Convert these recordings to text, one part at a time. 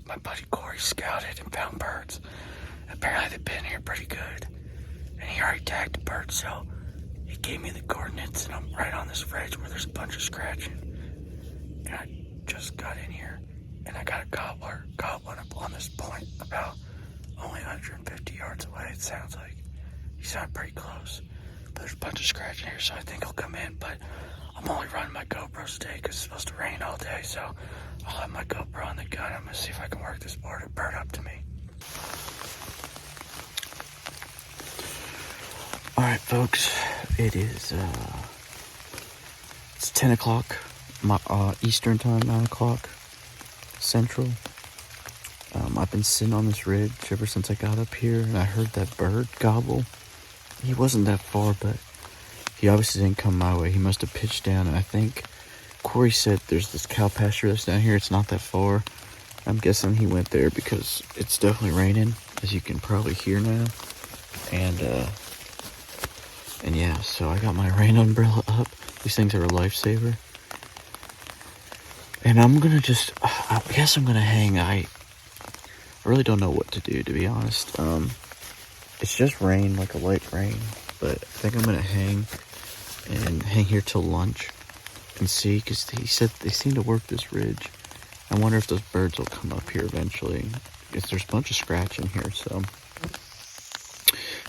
my buddy Corey scouted and found birds. Apparently they've been here pretty good. And he already tagged the bird, so he gave me the coordinates, and I'm right on this ridge where there's a bunch of scratching. And I just got in here, and I got a gobbler gobbling up on this point about only 150 yards away, it sounds like. He sounded pretty close. But there's a bunch of scratching here, so I think he'll come in. But I'm only running my GoPro today because it's supposed to rain all day, so I'll have my GoPro on the gun. I'm going to see if I can work this bird up to me. Alright folks, it is it's 10 o'clock Eastern time, 9 o'clock Central. I've been sitting on this ridge ever since I got up here, and I heard that bird gobble. He wasn't that far, but he obviously didn't come my way. He must have pitched down, and I think Corey said there's this cow pasture that's down here. It's not that far. I'm guessing he went there because it's definitely raining, as you can probably hear now. And yeah, so I got my rain umbrella up. These things are a lifesaver. And I'm gonna I guess I'm gonna hang. I really don't know what to do, to be honest. It's just rain, like a light rain. But I think I'm gonna hang here till lunch and see, because he said they seem to work this ridge. I wonder if those birds will come up here eventually, because there's a bunch of scratching here, so.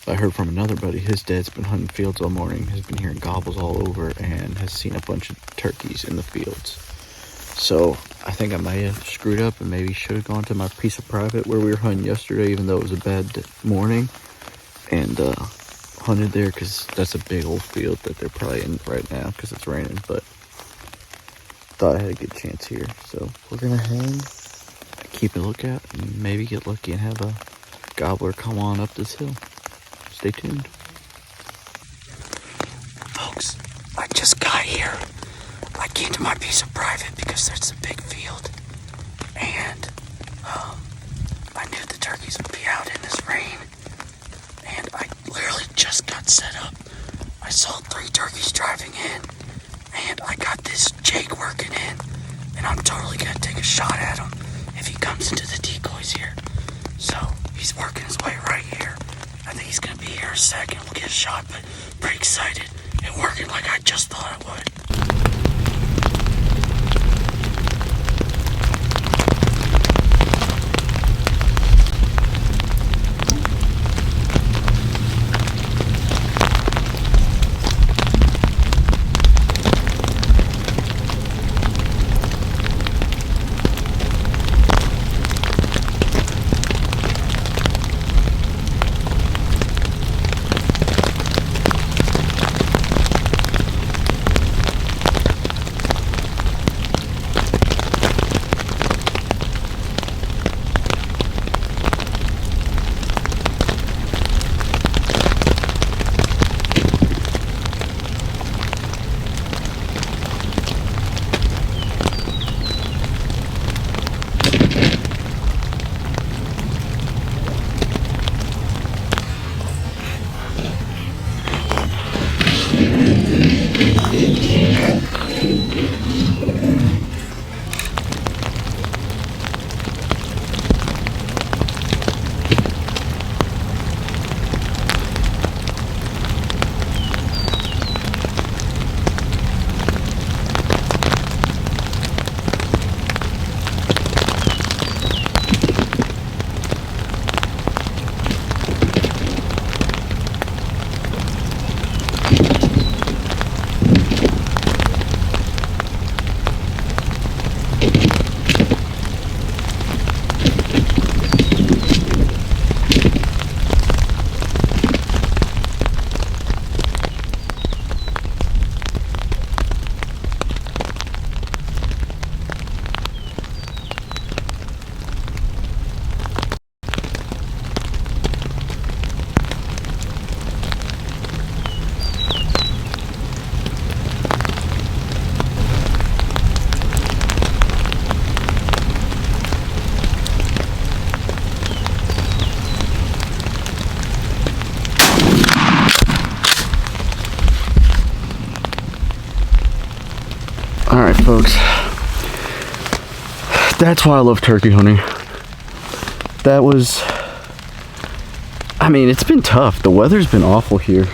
I heard from another buddy, his dad's been hunting fields all morning, has been hearing gobbles all over, and has seen a bunch of turkeys in the fields. So I think I might have screwed up and maybe should have gone to my piece of private where we were hunting yesterday, even though it was a bad morning, and hunted there, because that's a big old field that they're probably in right now because it's raining. But thought I had a good chance here, so we're gonna hang, keep a lookout, and maybe get lucky and have a gobbler come on up this hill. Stay tuned. Folks, I just got here. I came to my piece of private because there's a big field. And I knew the turkeys would be out in this rain. And I literally just got set up. I saw 3 turkeys driving in. And I got this Jake working in. And I'm totally going to take a shot at him if he comes into the decoys here. So he's working his way right here. I think he's going to be here in a second. We'll get a shot, but pretty excited. It working like I just thought it would. Alright folks, that's why I love turkey hunting. that was, I mean, it's been tough. The weather's been awful here.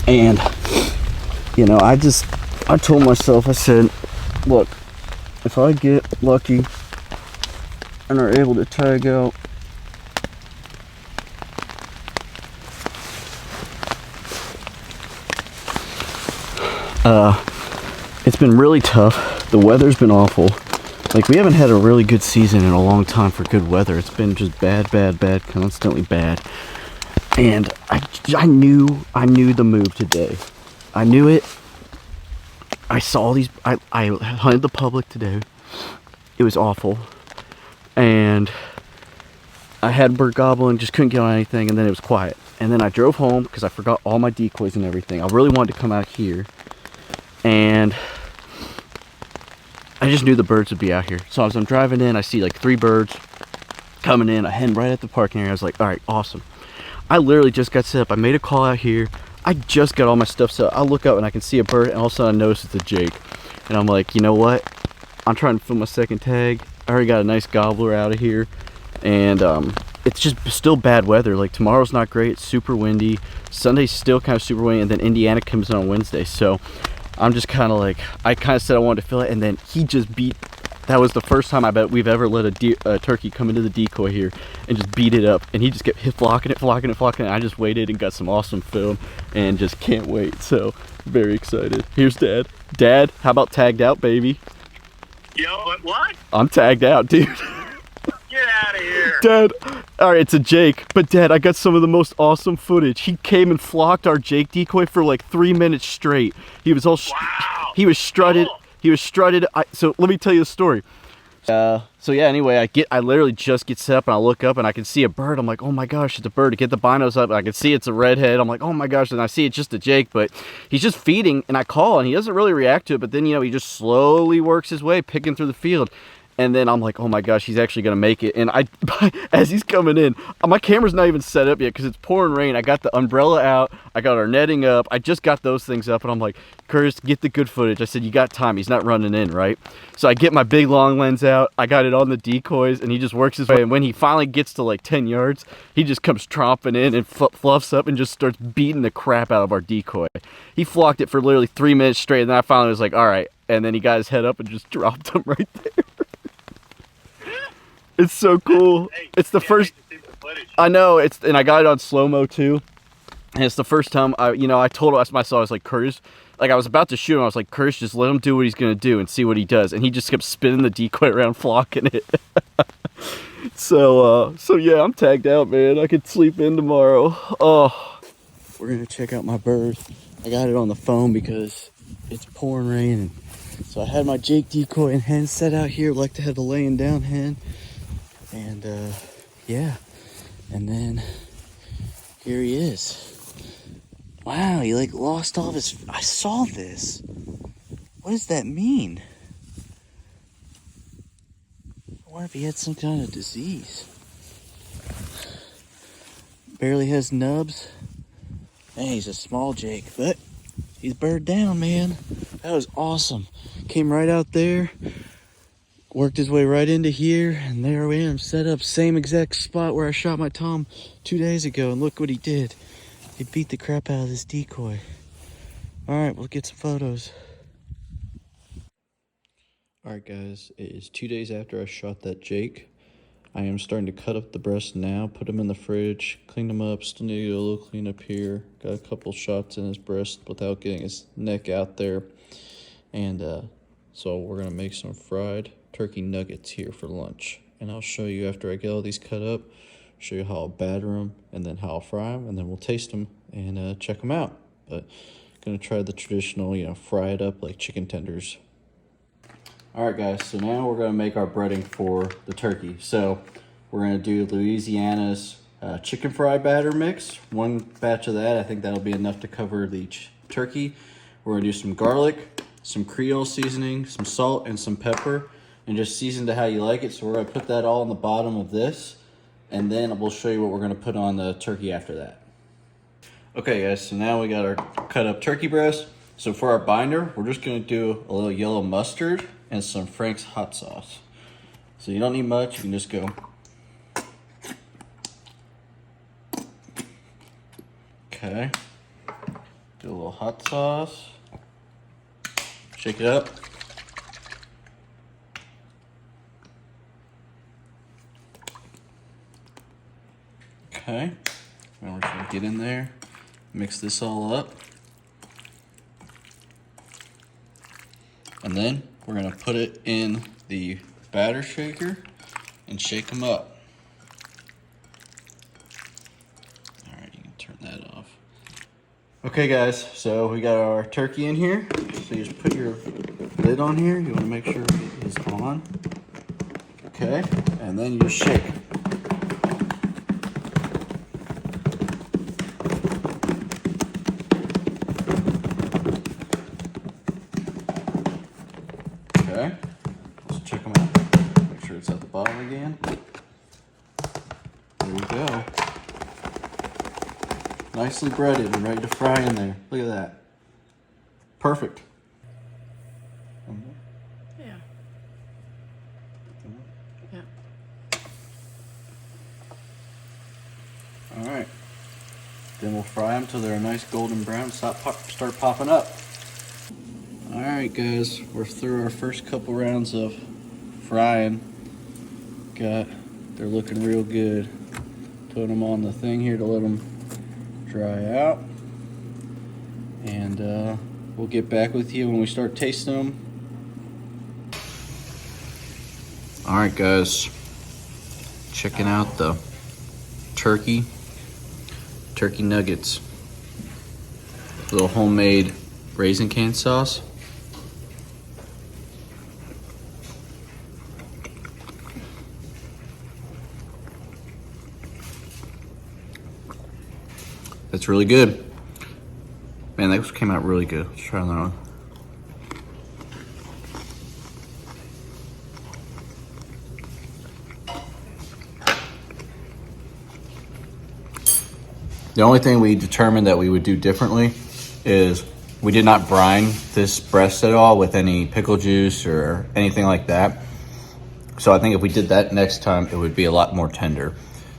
And, you know, I told myself, I said, look, if I get lucky and are able to tag out it's been really tough. The weather's been awful. Like, we haven't had a really good season in a long time for good weather. It's been just bad, constantly bad. And I knew the move today. I knew it. I saw these, I hunted the public today. It was awful. And I had bird gobbling, just couldn't get on anything, and then it was quiet. And then I drove home because I forgot all my decoys and everything. I really wanted to come out here. And I just knew the birds would be out here. So as I'm driving in, I see like 3 birds coming in. I head right at the parking area. I was like, all right, awesome. I literally just got set up. I made a call out here. I just got all my stuff set up. I look up and I can see a bird, and all of a sudden I notice it's a Jake. And I'm like, you know what? I'm trying to film my second tag. I already got a nice gobbler out of here. And it's just still bad weather. Like, tomorrow's not great. It's super windy. Sunday's still kind of super windy. And then Indiana comes in on Wednesday. So I'm just kind of like, I kind of said I wanted to fill it, and then he just beat. That was the first time I bet we've ever let a turkey come into the decoy here and just beat it up. And he just kept flocking it. I just waited and got some awesome film and just can't wait. So very excited. Here's Dad. Dad, how about tagged out, baby? Yo, what? I'm tagged out, dude. Get out of here. Dad, all right, it's a Jake, but Dad, I got some of the most awesome footage. He came and flocked our Jake decoy for like 3 minutes straight. He was all, wow. He was strutted. Cool. He was strutted. So let me tell you the story. So yeah, anyway, I literally just get set up and I look up and I can see a bird. I'm like, oh my gosh, it's a bird. To get the binos up, I can see it's a redhead. I'm like, oh my gosh, and I see it's just a Jake, but he's just feeding, and I call and he doesn't really react to it, but then, you know, he just slowly works his way, picking through the field. And then I'm like, oh my gosh, he's actually gonna make it. And as he's coming in, my camera's not even set up yet because it's pouring rain. I got the umbrella out, I got our netting up, I just got those things up, and I'm like, Curtis, get the good footage. I said, you got time, he's not running in, right? So I get my big long lens out, I got it on the decoys, and he just works his way. And when he finally gets to like 10 yards, he just comes tromping in and fluffs up and just starts beating the crap out of our decoy. He flocked it for literally 3 minutes straight, and then I finally was like, all right. And then he got his head up and just dropped him right there. It's so cool. Hey, it's the first. I know. And I got it on slow-mo too. And it's the first time I told myself, I was like, Curtis, like I was about to shoot him. I was like, Curtis, just let him do what he's gonna do and see what he does. And he just kept spinning the decoy around, flocking it. So yeah, I'm tagged out, man. I could sleep in tomorrow. Oh, we're gonna check out my bird. I got it on the phone because it's pouring rain. And so I had my Jake decoy and hen set out here. Like to have the laying down hen. And yeah, and then here he is. Wow, he like lost all of his. I saw this. What does that mean? I wonder if he had some kind of disease. Barely has nubs. Man, he's a small Jake, but he's bird down, man. That was awesome. Came right out there. Worked his way right into here, and there I am, set up, same exact spot where I shot my tom 2 days ago, and look what he did. He beat the crap out of this decoy. Alright, we'll get some photos. Alright guys, it is 2 days after I shot that Jake. I am starting to cut up the breast now, put him in the fridge, clean him up, still need to do a little clean up here. Got a couple shots in his breast without getting his neck out there. And so we're going to make some fried turkey nuggets here for lunch, and I'll show you after I get all these cut up, show you how I'll batter them and then how I'll fry them, and then we'll taste them and check them out. But gonna try the traditional, fry it up like chicken tenders. All right guys, so now we're gonna make our breading for the turkey. So we're gonna do Louisiana's chicken fry batter mix. One batch of that, I think that'll be enough to cover the turkey. We're gonna do some garlic, some Creole seasoning, some salt, and some pepper, and just season to how you like it. So we're gonna put that all on the bottom of this, and then we'll show you what we're gonna put on the turkey after that. Okay guys, so now we got our cut up turkey breast. So for our binder, we're just gonna do a little yellow mustard and some Frank's hot sauce. So you don't need much, you can just go Okay. Do a little hot sauce. Shake it up. Okay. Now we're just gonna get in there, mix this all up. And then we're gonna put it in the batter shaker and shake them up. All right, you can turn that off. Okay guys, so we got our turkey in here. So you just put your lid on here. You wanna make sure it is on. Okay, and then you just shake. Okay, let's check them out. Make sure it's at the bottom again. There we go. Nicely breaded and ready to fry in there. Look at that. Perfect. Yeah. Yeah. All right. Then we'll fry them till they're a nice golden brown. Start popping up. All right, guys. We're through our first couple rounds of frying. They're looking real good. Put them on the thing here to let them dry out. And we'll get back with you when we start tasting them. All right, guys. Checking out the turkey nuggets. A little homemade raisin can sauce. That's really good. Man, that came out really good. Let's try another one. The only thing we determined that we would do differently is we did not brine this breast at all with any pickle juice or anything like that. So I think if we did that next time, it would be a lot more tender.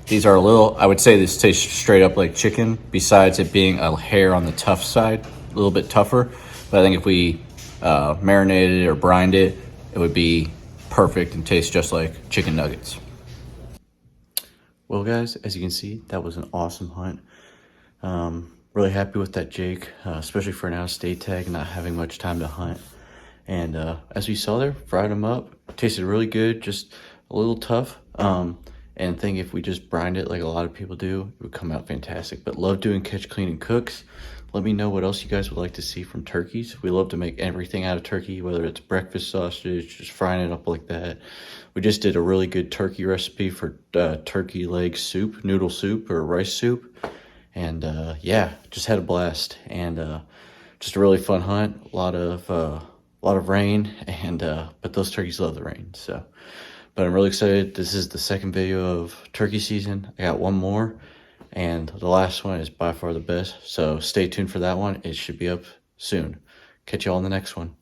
These are a little, I would say this tastes straight up like chicken, besides it being a hair on the tough side, a little bit tougher. But I think if we marinated it or brined it, it would be perfect and taste just like chicken nuggets. Well, guys, as you can see, that was an awesome hunt. Really happy with that Jake, especially for an out-of-state tag and not having much time to hunt. And as we saw there, fried them up. Tasted really good, just a little tough. And I think if we just brined it like a lot of people do, it would come out fantastic. But love doing catch, clean, and cooks. Let me know what else you guys would like to see from turkeys. We love to make everything out of turkey, whether it's breakfast sausage, just frying it up like that. We just did a really good turkey recipe for turkey leg soup, noodle soup, or rice soup. And yeah, just had a blast. And just a really fun hunt. A lot of rain, and but those turkeys love the rain. So, but I'm really excited. This is the second video of turkey season. I got one more, and the last one is by far the best. So stay tuned for that one. It should be up soon. Catch you all in the next one.